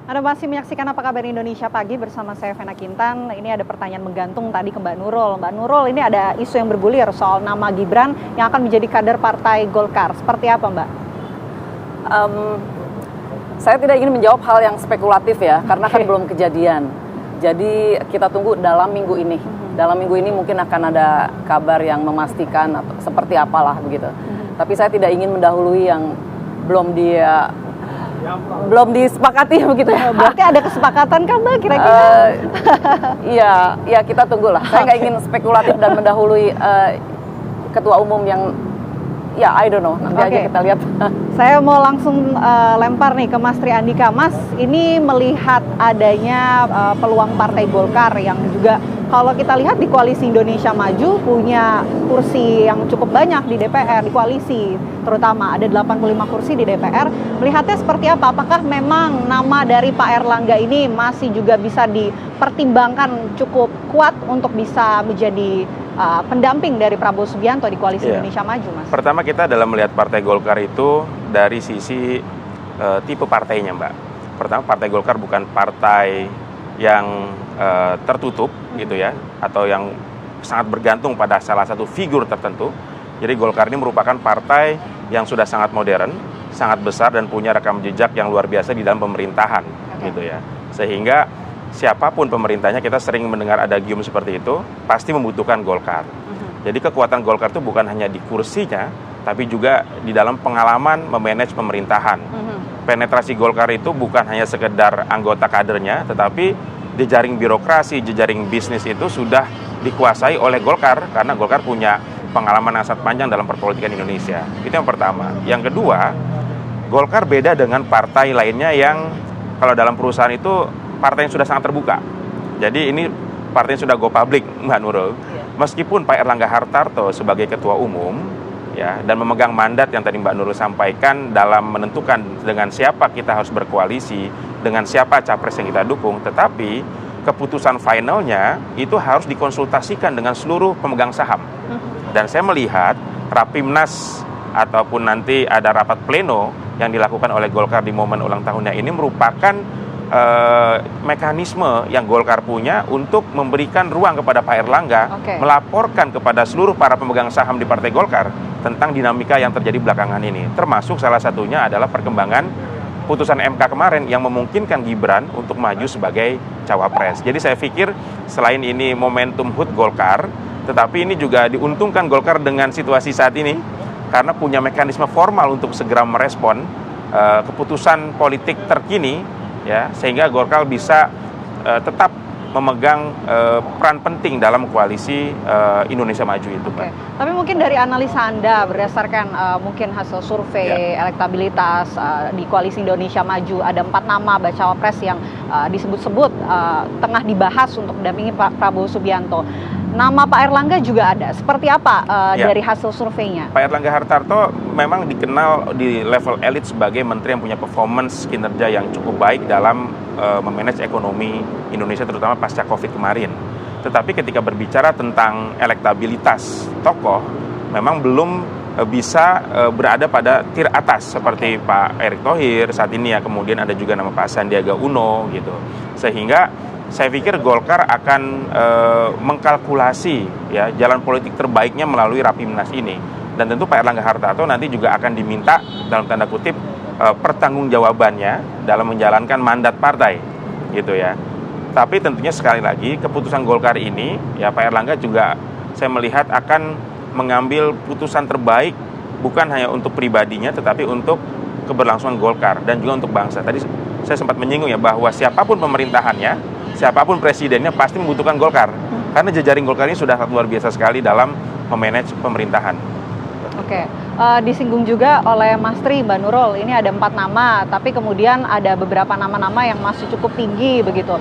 Anda masih menyaksikan Apa Kabar Indonesia Pagi bersama saya Vena Kintan. Ini ada pertanyaan menggantung tadi ke Mbak Nurul. Mbak Nurul, ini ada isu yang bergulir soal nama Gibran yang akan menjadi kader Partai Golkar. Seperti apa, Mbak? Saya tidak ingin menjawab hal yang spekulatif ya, karena kan belum kejadian. Jadi kita tunggu dalam minggu ini. Dalam minggu ini mungkin akan ada kabar yang memastikan atau seperti apalah begitu. Tapi saya tidak ingin mendahului yang belum disepakati begitu ya. Berarti ada kesepakatan kan, Mbak, kira-kira? Iya, kita tunggulah. Saya nggak ingin spekulatif dan mendahului ketua umum yang I don't know. Nanti aja kita lihat. Saya mau langsung lempar nih ke Mas Tri Andika. Mas, ini melihat adanya peluang Partai Golkar yang juga kalau kita lihat di Koalisi Indonesia Maju punya kursi yang cukup banyak di DPR, di koalisi terutama ada 85 kursi di DPR. Melihatnya seperti apa? Apakah memang nama dari Pak Erlangga ini masih juga bisa dipertimbangkan cukup kuat untuk bisa menjadi pendamping dari Prabowo Subianto di Koalisi Indonesia Maju, Mas? Pertama, kita dalam melihat Partai Golkar itu dari sisi tipe partainya, Mbak. Pertama, Partai Golkar bukan partai yang tertutup gitu ya, atau yang sangat bergantung pada salah satu figur tertentu. Jadi Golkar ini merupakan partai yang sudah sangat modern, sangat besar dan punya rekam jejak yang luar biasa di dalam pemerintahan gitu ya. Sehingga siapapun pemerintahnya, kita sering mendengar ada gium seperti itu, pasti membutuhkan Golkar. Jadi kekuatan Golkar itu bukan hanya di kursinya, tapi juga di dalam pengalaman memanage pemerintahan. Penetrasi Golkar itu bukan hanya sekedar anggota kadernya, tetapi jejaring birokrasi, jejaring bisnis itu sudah dikuasai oleh Golkar, karena Golkar punya pengalaman yang sangat panjang dalam perpolitikan Indonesia. Itu yang pertama. Yang kedua, Golkar beda dengan partai lainnya yang kalau dalam perusahaan itu partai yang sudah sangat terbuka. Jadi ini partai yang sudah go public, Mbak Nurul. Meskipun Pak Erlangga Hartarto sebagai ketua umum ya, dan memegang mandat yang tadi Mbak Nurul sampaikan dalam menentukan dengan siapa kita harus berkoalisi, dengan siapa capres yang kita dukung, tetapi keputusan finalnya itu harus dikonsultasikan dengan seluruh pemegang saham. Dan saya melihat Rapimnas ataupun nanti ada rapat pleno yang dilakukan oleh Golkar di momen ulang tahunnya ini merupakan mekanisme yang Golkar punya untuk memberikan ruang kepada Pak Erlangga melaporkan kepada seluruh para pemegang saham di Partai Golkar tentang dinamika yang terjadi belakangan ini. Termasuk salah satunya adalah perkembangan putusan MK kemarin yang memungkinkan Gibran untuk maju sebagai cawapres. Jadi saya pikir selain ini momentum HUT Golkar, tetapi ini juga diuntungkan Golkar dengan situasi saat ini karena punya mekanisme formal untuk segera merespon keputusan politik terkini ya, sehingga Golkar bisa tetap memegang peran penting dalam koalisi Indonesia Maju itu, Pak. Tapi mungkin dari analisa Anda berdasarkan mungkin hasil survei elektabilitas di koalisi Indonesia Maju, ada 4 nama bacawa pres yang disebut-sebut tengah dibahas untuk mendampingi Pak Prabowo Subianto. Nama Pak Erlangga juga ada. Seperti apa dari hasil surveinya? Pak Erlangga Hartarto memang dikenal di level elit sebagai menteri yang punya performance kinerja yang cukup baik dalam memanage ekonomi Indonesia, terutama pasca COVID kemarin. Tetapi ketika berbicara tentang elektabilitas tokoh, memang belum bisa berada pada tier atas seperti Pak Erick Thohir saat ini ya. Kemudian ada juga nama Pak Sandiaga Uno gitu. Sehingga saya pikir Golkar akan mengkalkulasi ya jalan politik terbaiknya melalui Rapimnas ini. Dan tentu Pak Erlangga Hartarto nanti juga akan diminta dalam tanda kutip pertanggungjawabannya dalam menjalankan mandat partai gitu ya. Tapi tentunya sekali lagi keputusan Golkar ini ya, Pak Erlangga juga saya melihat akan mengambil putusan terbaik bukan hanya untuk pribadinya tetapi untuk keberlangsungan Golkar dan juga untuk bangsa. Tadi saya sempat menyinggung ya bahwa siapapun pemerintahannya, siapapun presidennya pasti membutuhkan Golkar. Karena jejaring Golkar ini sudah luar biasa sekali dalam memanage pemerintahan. Disinggung juga oleh Mas Tri, Mbak Nurul, ini ada 4 nama, tapi kemudian ada beberapa nama-nama yang masih cukup tinggi begitu.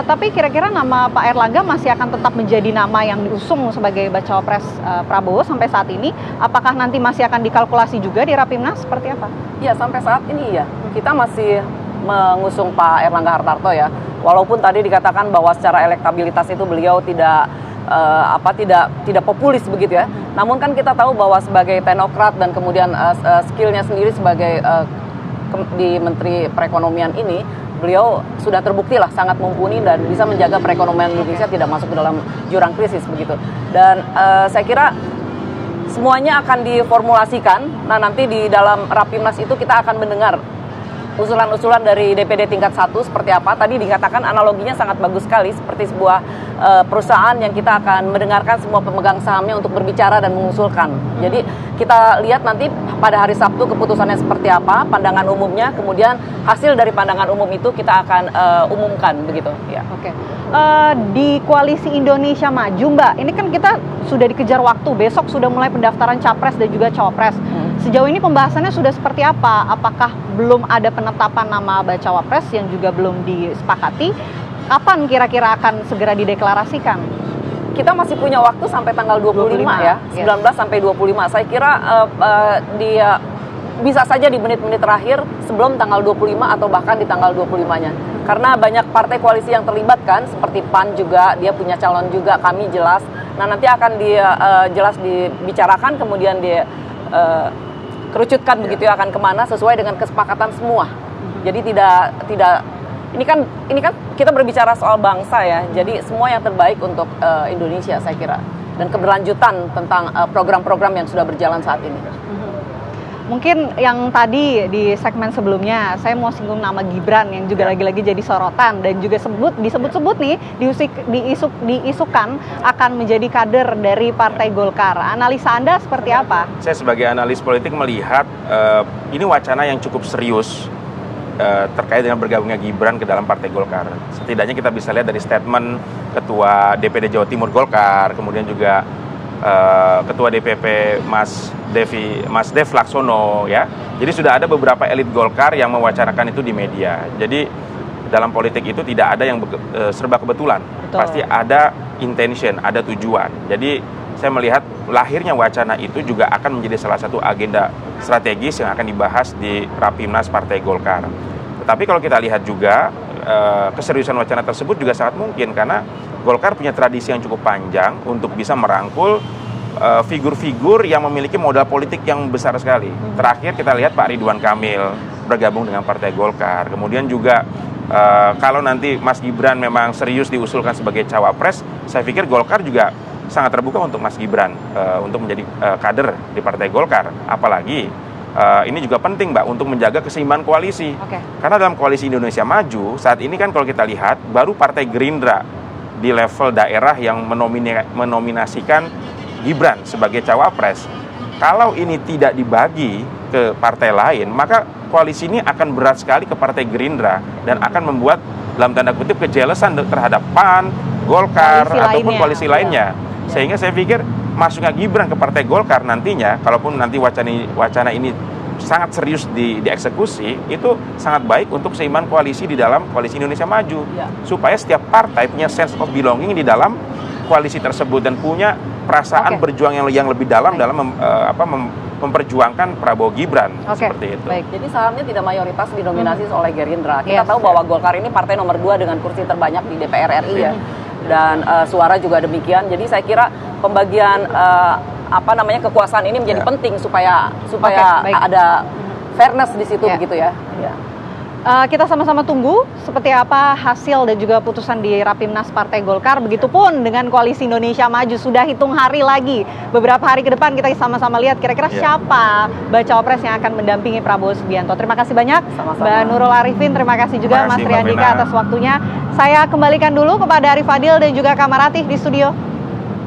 Tapi kira-kira nama Pak Erlangga masih akan tetap menjadi nama yang diusung sebagai bacawa pres Prabowo sampai saat ini. Apakah nanti masih akan dikalkulasi juga di Rapimnas? Seperti apa? Ya, sampai saat ini ya, kita masih mengusung Pak Erlangga Hartarto ya. Walaupun tadi dikatakan bahwa secara elektabilitas itu beliau tidak populis begitu ya. Namun kan kita tahu bahwa sebagai teknokrat dan kemudian skillnya sendiri sebagai di Menteri Perekonomian ini, beliau sudah terbukti lah sangat mumpuni dan bisa menjaga perekonomian Indonesia tidak masuk ke dalam jurang krisis begitu. Dan saya kira semuanya akan diformulasikan. Nah, nanti di dalam Rapimnas itu kita akan mendengar usulan-usulan dari DPD tingkat 1 seperti apa. Tadi dikatakan analoginya sangat bagus sekali, seperti sebuah perusahaan yang kita akan mendengarkan semua pemegang sahamnya untuk berbicara dan mengusulkan. Jadi kita lihat nanti pada hari Sabtu keputusannya seperti apa, pandangan umumnya, kemudian hasil dari pandangan umum itu kita akan umumkan begitu. Ya. Oke. Di Koalisi Indonesia Maju, Mbak, ini kan kita sudah dikejar waktu, besok sudah mulai pendaftaran Capres dan juga Cawapres. Sejauh ini pembahasannya sudah seperti apa? Apakah belum ada penetapan nama bacawa pres yang juga belum disepakati? Kapan kira-kira akan segera dideklarasikan? Kita masih punya waktu sampai tanggal 25 ya, 19 sampai 25. Saya kira bisa saja di menit-menit terakhir sebelum tanggal 25 atau bahkan di tanggal 25-nya. Karena banyak partai koalisi yang terlibat kan, seperti PAN juga, dia punya calon juga, kami jelas. Nah, nanti akan jelas dibicarakan, kemudian kerucutkan begitu ya, akan kemana sesuai dengan kesepakatan semua. Jadi tidak ini kan kita berbicara soal bangsa ya. Jadi semua yang terbaik untuk Indonesia saya kira, dan keberlanjutan tentang program-program yang sudah berjalan saat ini. Mungkin yang tadi di segmen sebelumnya saya mau singgung nama Gibran yang juga lagi-lagi jadi sorotan dan juga disebut-sebut nih diisukan akan menjadi kader dari Partai Golkar. Analisa Anda seperti apa? Saya sebagai analis politik melihat ini wacana yang cukup serius terkait dengan bergabungnya Gibran ke dalam Partai Golkar. Setidaknya kita bisa lihat dari statement Ketua DPD Jawa Timur Golkar, kemudian juga Ketua DPP Mas Dev Laksono ya. Jadi sudah ada beberapa elit Golkar yang mewacanakan itu di media. Jadi dalam politik itu tidak ada yang serba kebetulan. Betul. Pasti ada intention, ada tujuan. Jadi saya melihat lahirnya wacana itu juga akan menjadi salah satu agenda strategis yang akan dibahas di Rapimnas Partai Golkar. Tetapi kalau kita lihat juga keseriusan wacana tersebut juga sangat mungkin karena Golkar punya tradisi yang cukup panjang untuk bisa merangkul figur-figur yang memiliki modal politik yang besar sekali. Terakhir kita lihat Pak Ridwan Kamil bergabung dengan Partai Golkar. Kemudian juga kalau nanti Mas Gibran memang serius diusulkan sebagai cawapres, saya pikir Golkar juga sangat terbuka untuk Mas Gibran untuk menjadi kader di Partai Golkar. Apalagi ini juga penting Mbak untuk menjaga keseimbangan koalisi. Karena dalam Koalisi Indonesia Maju saat ini kan kalau kita lihat baru Partai Gerindra di level daerah yang menominasikan Gibran sebagai cawapres. Kalau ini tidak dibagi ke partai lain, maka koalisi ini akan berat sekali ke Partai Gerindra dan akan membuat dalam tanda kutip kejelesan terhadap PAN, Golkar ataupun koalisi lainnya. Sehingga saya pikir masuknya Gibran ke Partai Golkar nantinya, kalaupun nanti wacana ini sangat serius dieksekusi, itu sangat baik untuk keseimbangan koalisi di dalam Koalisi Indonesia Maju. Supaya setiap partai punya sense of belonging di dalam koalisi tersebut dan punya perasaan berjuang yang lebih dalam memperjuangkan Prabowo Gibran seperti itu. Baik. Jadi sahamnya tidak mayoritas didominasi oleh Gerindra. Kita tahu bahwa Golkar ini partai nomor 2 dengan kursi terbanyak di DPR RI ya. Dan suara juga demikian. Jadi saya kira pembagian kekuasaan ini menjadi penting supaya ada fairness di situ begitu ya. Kita sama-sama tunggu seperti apa hasil dan juga putusan di Rapimnas Partai Golkar. Begitupun dengan Koalisi Indonesia Maju, sudah hitung hari lagi. Beberapa hari ke depan kita sama-sama lihat kira-kira siapa bacawa pres yang akan mendampingi Prabowo Subianto. Terima kasih banyak Mbak Nurul Arifin, terima kasih juga Mas Triandika atas waktunya. Saya kembalikan dulu kepada Arif Fadil dan juga Kak Maratih di studio.